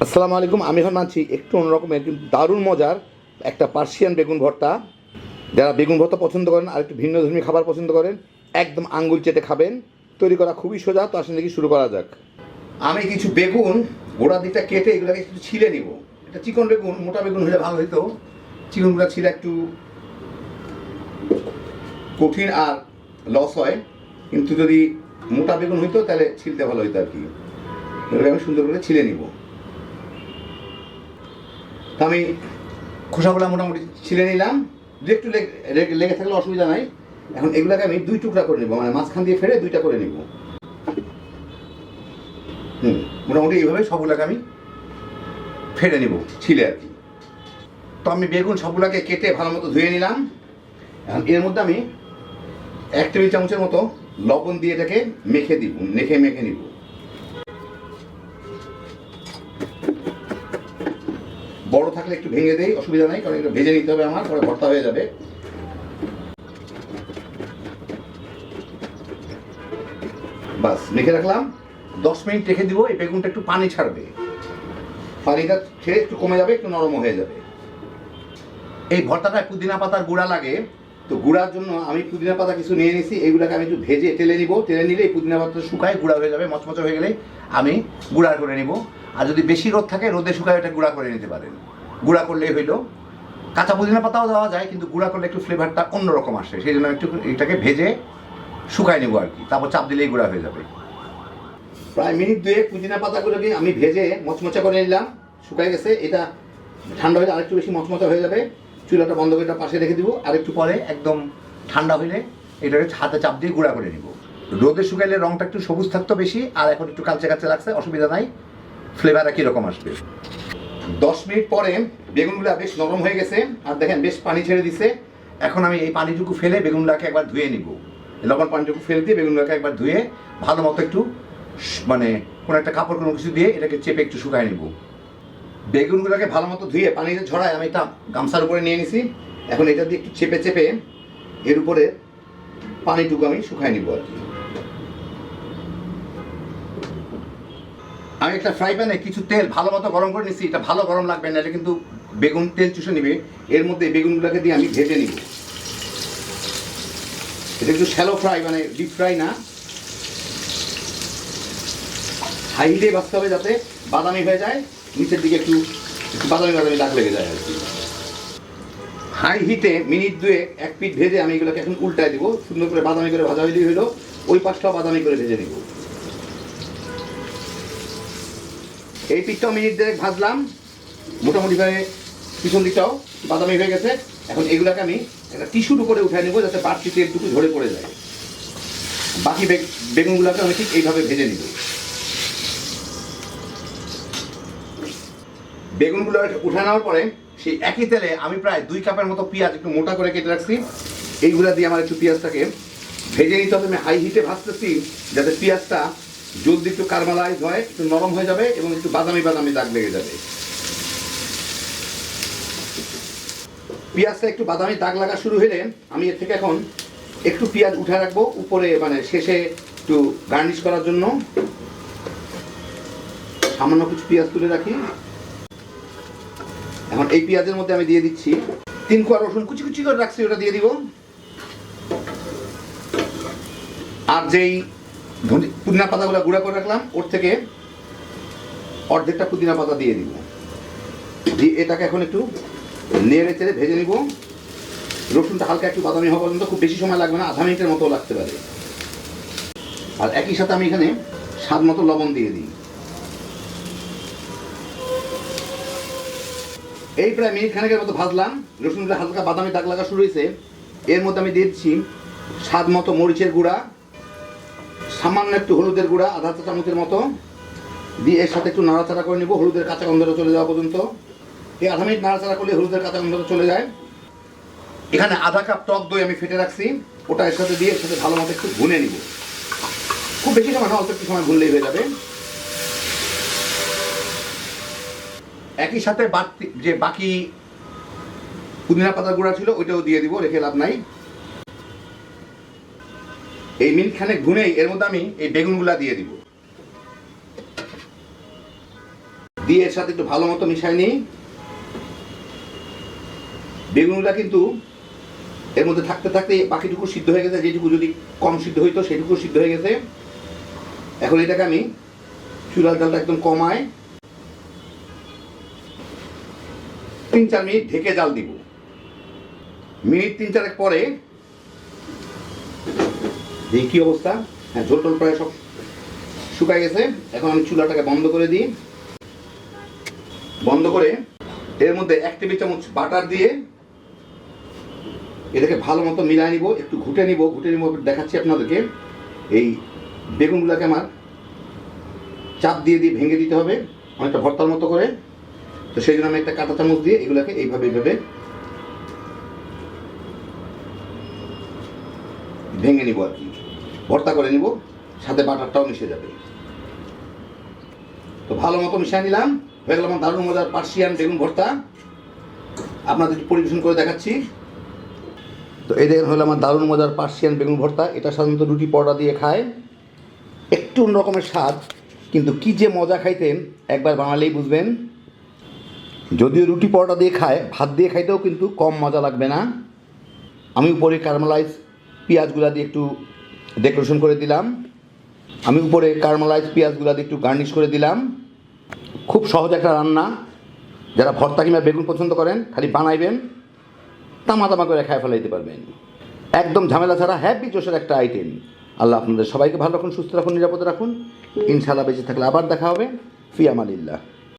আসসালামু আলাইকুম। আমি এখন মানছি একটু অন্যরকমের কিন্তু দারুণ মজার একটা পার্সিয়ান বেগুন ভর্তা। যারা বেগুন ভর্তা পছন্দ করেন আর একটু ভিন্নধর্মী খাবার পছন্দ করেন, একদম আঙ্গুল চেটে খাবেন। তৈরি করা খুবই সোজা, তো আসলে কি শুরু করা যাক। আমি কিছু বেগুন গোড়ার দিকটা কেটে এগুলোকে একটু ছিলে নিব। এটা চিকন বেগুন, মোটা বেগুন হলে ভালো হইতো। চিকনগুলো ছিলে একটু কঠিন আর লস হয়, কিন্তু যদি মোটা বেগুন হইতো তাহলে ছিলতে ভালো হইতো আর কি। এগুলো আমি সুন্দর করে ছিলে নিব। তো আমি খোসাগুলো মোটামুটি ছিলে নিলাম, দু একটু লেগে থাকলে অসুবিধা নাই। এখন এগুলোকে আমি দুই টুকরা করে নেবো, মানে মাঝখান দিয়ে ফেলে দুইটা করে নিব। মোটামুটি এইভাবে সবগুলোকে আমি ফেলে নিব ছিলে আর কি। তো আমি বেগুন সবগুলোকে কেটে ভালো মতো ধুয়ে নিলাম। এখন এর মধ্যে আমি 1 টেবিল চামচের মতো লবণ দিয়ে এটাকে মেখে নিব। বড় থাকলে একটু ভেঙে দেই, অসুবিধা নাই, কারণ এটা ভেজে নিতে হবে আমার, পরে ভর্তা হয়ে যাবে। বাস মেখে রাখলাম, 10 মিনিট রেখে দিব। এই বেগুনটা একটু পানি ছাড়বে, পানিটা ছেড়ে একটু কমে যাবে, একটু নরম হয়ে যাবে। এই ভর্তাটায় পুদিনা পাতার গুঁড়া লাগে, তো গুঁড়ার জন্য আমি পুদিনা পাতা কিছু নিয়ে নিয়েছি। এইগুলোকে আমি একটু ভেজে টেলে নিব। টেলে নিলে এই পুদিনা পাতা শুকায় গুঁড়া হয়ে যাবে, মচমচে হয়ে গেলে আমি গুঁড়া করে নিব। আর যদি বেশি রোদ থাকে, রোদে শুকায় এটা গুঁড়া করে নিতে পারেন। গুঁড়া করলেই হইলো। কাঁচা পুদিনা পাতাও দেওয়া যায়, কিন্তু গুঁড়া করলে একটু ফ্লেভারটা অন্যরকম আসে, সেই জন্য একটু এটাকে ভেজে শুকায় নেবো আর কি। তারপর চাপ দিলেই গুঁড়া হয়ে যাবে। প্রায় মিনিট 2 পুদিনা পাতাগুলোকে আমি ভেজে মচমচা করে নিলাম, শুকায় গেছে। এটা ঠান্ডা হলে আরেকটু বেশি মচমচা হয়ে যাবে। চুলাটা বন্ধ করে এটা পাশে রেখে দিব। আরেকটু পরে একদম ঠান্ডা হলে এটাকে হাতে চাপ দিয়ে গুঁড়া করে নিব। রোদে শুকাইলে রংটা একটু সবুজ থাকতো বেশি, আর এখন একটু কালচে কালচে লাগছে, অসুবিধা নাই। ফ্লেভার একই রকম আসবে। 10 মিনিট পরে বেগুনগুলো বেশ নরম হয়ে গেছে, আর দেখেন বেশ পানি ছেড়ে দিছে। এখন আমি এই পানিটুকু ফেলে বেগুনগুলোকে একবার ধুয়ে নিব। লবণ পানিটুকু ফেলে দিয়ে বেগুনগুলোকে একবার ধুয়ে ভালো মতো একটু মানে কোনো একটা কাপড় কোনো কিছু দিয়ে এটাকে চেপে একটু শুকায় নিব। বেগুনগুলোকে ভালো মতো ধুয়ে পানিতে ঝরায় আমি এটা গামছার উপরে নিয়ে নিছি। এখন এটা দিয়ে একটু চেপে চেপে এর উপরে পানিটুকু আমি শুকায় নিব আর কি। আমি একটা ফ্রাই প্যানে কিছু তেল ভালো মতো গরম করে নিচ্ছি। এটা ভালো গরম লাগবে না, এটা কিন্তু বেগুন তেল চুষে নিবে। এর মধ্যে বেগুনগুলোকে দিয়ে আমি ভেজে নিব। এটা একটু শ্যালো ফ্রাই, মানে ডিপ ফ্রাই না। হাই হিটে ভাজতে হবে যাতে বাদামি হয়ে যায়, নিচের দিকে একটু বাদামি বাদামি দাগ লেগে যায় আর কি। হাই হিটে মিনিট 2 এক পিঠ ভেজে আমি এগুলোকে এখন উল্টায় দিব। সুন্দর করে বাদামি করে ভাজা হইলেই হইলো। ওই পাশটাও বাদামি করে ভেজে নিব। এই পিঠটাও মিনিট 2 ভাজলাম, মোটামুটিভাবে পিছন দিকটাও বাদামি হয়ে গেছে। এখন এগুলোকে আমি একটা টিস্যুর উপরে উঠে নেবো, যাতে বাড়তি তেলটুকু ঝরে পড়ে যায়। বাকি বেগুনগুলোকে আমি ঠিক এইভাবে ভেজে নিব। বেগুনগুলো উঠে নেওয়ার পরে সেই একই তেলে আমি প্রায় 2 কাপের মতো পেঁয়াজ একটু মোটা করে কেটে রাখছি। এইগুলো দিয়ে আমার একটু পেঁয়াজটাকে ভেজে নিতে হবে। আমি হাই হিটে ভাজতেছি যাতে পেঁয়াজটা জলদি একটু কারমালাইজ হয়, একটু নরম হয়ে যাবে এবং একটু বাদামি বাদামি দাগ লেগে যাবে। পেঁয়াজটা একটু বাদামি দাগ লাগা শুরু হলে আমি এর থেকে এখন একটু পেঁয়াজ উঠে রাখবো উপরে, মানে শেষে একটু গার্নিশ করার জন্য সামান্য কিছু পেঁয়াজ তুলে রাখি। এখন এই পেঁয়াজের মধ্যে আমি দিয়ে দিচ্ছি 3 কোয়া রসুন কুচি কুচি করে রাখছি, ওটা দিয়ে দিব। আর যেই পুদিনা পাতাগুলো গুঁড়া করে রাখলাম, ওর থেকে অর্ধেকটা পুদিনা পাতা দিয়ে দিব। দিয়ে এটাকে এখন একটু নেড়ে চেড়ে ভেজে নিব। রসুনটা হালকা একটু বাদামি হওয়া পর্যন্ত, খুব বেশি সময় লাগবে না, আধা মিনিটের মতো লাগতে পারে। আর একই সাথে আমি এখানে স্বাদ মতো লবণ দিয়ে দিই। এই প্রায় মিনিট খানেকের মতো ভাজলাম, রসুনগুলো হালকা বাদামি দাগ লাগা শুরু হয়েছে। এর মধ্যে আমি দিয়ে দিচ্ছি স্বাদ মতো মরিচের গুঁড়া, সামান্য একটু হলুদের গুঁড়া আধা চা চামচের মতো দিয়ে এর সাথে একটু নাড়াচাড়া করে নিব হলুদের কাঁচা গন্ধটা চলে যাওয়া পর্যন্ত। এই আধা মিনিট নাড়াচাড়া করলে হলুদের কাঁচা গন্ধটা চলে যায়। এখানে আধা কাপ টক দই আমি ফেটে রাখছি, ওটা এর সাথে দিয়ে এর সাথে ভালো মতো একটু ভুনে নিব। খুব বেশি সময় না, অল্প একটু সময় ভুনলেই হয়ে যাবে। একই সাথে বাকি পুদিনা পাতার গুঁড়া ছিল ওইটাও দিয়ে দিব, রেখে লাভ নাই। এই মিনিট খানেক ভুনেই এর মধ্যে আমি এই বেগুনগুলা দিয়ে দিব। দিয়ে এর সাথে একটু ভালো মতো মিশাই নিই। বেগুনগুলা কিন্তু এর মধ্যে থাকতে থাকতে বাকিটুকু সিদ্ধ হয়ে গেছে, যেটুকু যদি কম সিদ্ধ হইতো সেটুকু সিদ্ধ হয়ে গেছে। এখন এটাকে আমি চুলার জালটা একদম কমায় 3-4 মিনিট ঢেকে জাল দিব। মিনিট 3-4 পরে দেখি কি অবস্থা। হ্যাঁ, ঝোল টোল প্রায় সব শুকায় গেছে। এখন আমি চুলাটাকে বন্ধ করে দিই। বন্ধ করে এর মধ্যে 1 টেবিল চামচ বাটার দিয়ে এটাকে ভালো মতো মিলাই নিব, একটু ঘুটে নিব দেখাচ্ছি আপনাদেরকে। এই বেগুনগুলোকে আমার চাপ দিয়ে ভেঙে দিতে হবে অনেকটা ভর্তার মতো করে। তো সেই জন্য আমি একটা কাঁটা চামচ দিয়ে এগুলোকে এইভাবে ভেঙে নিব আর কি, ভর্তা করে নিব, সাথে বাটারটাও মিশে যাবে। তো ভালো মতো মিশিয়ে নিলাম, হয়ে গেল আমার দারুণ মজার পার্সিয়ান বেগুন ভর্তা। আপনাদের পরিবেশন করে দেখাচ্ছি। তো এই দেখেন হলো আমার দারুণ মজার পার্সিয়ান বেগুন ভর্তা। এটা সাধারণত রুটি পরোটা দিয়ে খায়, একটু অন্য রকমের স্বাদ, কিন্তু কি যে মজা খাইতেন একবার বানালেই বুঝবেন। যদিও রুটি পরোটা দিয়ে খায়, ভাত দিয়ে খাইতেও কিন্তু কম মজা লাগবে না। আমি উপরে কারামেলাইজ পেঁয়াজগুলা দিয়ে একটু ডেকোরেশন করে দিলাম, একটু গার্নিশ করে দিলাম। খুব সহজ একটা রান্না, যারা ভর্তা কিংবা বেগুন পছন্দ করেন খালি বানাইবেন, তামা করে খায় ফেলাইতে পারবেন। একদম ঝামেলা ছাড়া হ্যাপি জোশের একটা আইটেম। আল্লাহ আপনাদের সবাইকে ভালো রাখুন, সুস্থ রাখুন, নিরাপদে রাখুন। ইনশাআল্লাহ বেঁচে থাকলে আবার দেখা হবে। ফি আমানিল্লাহ।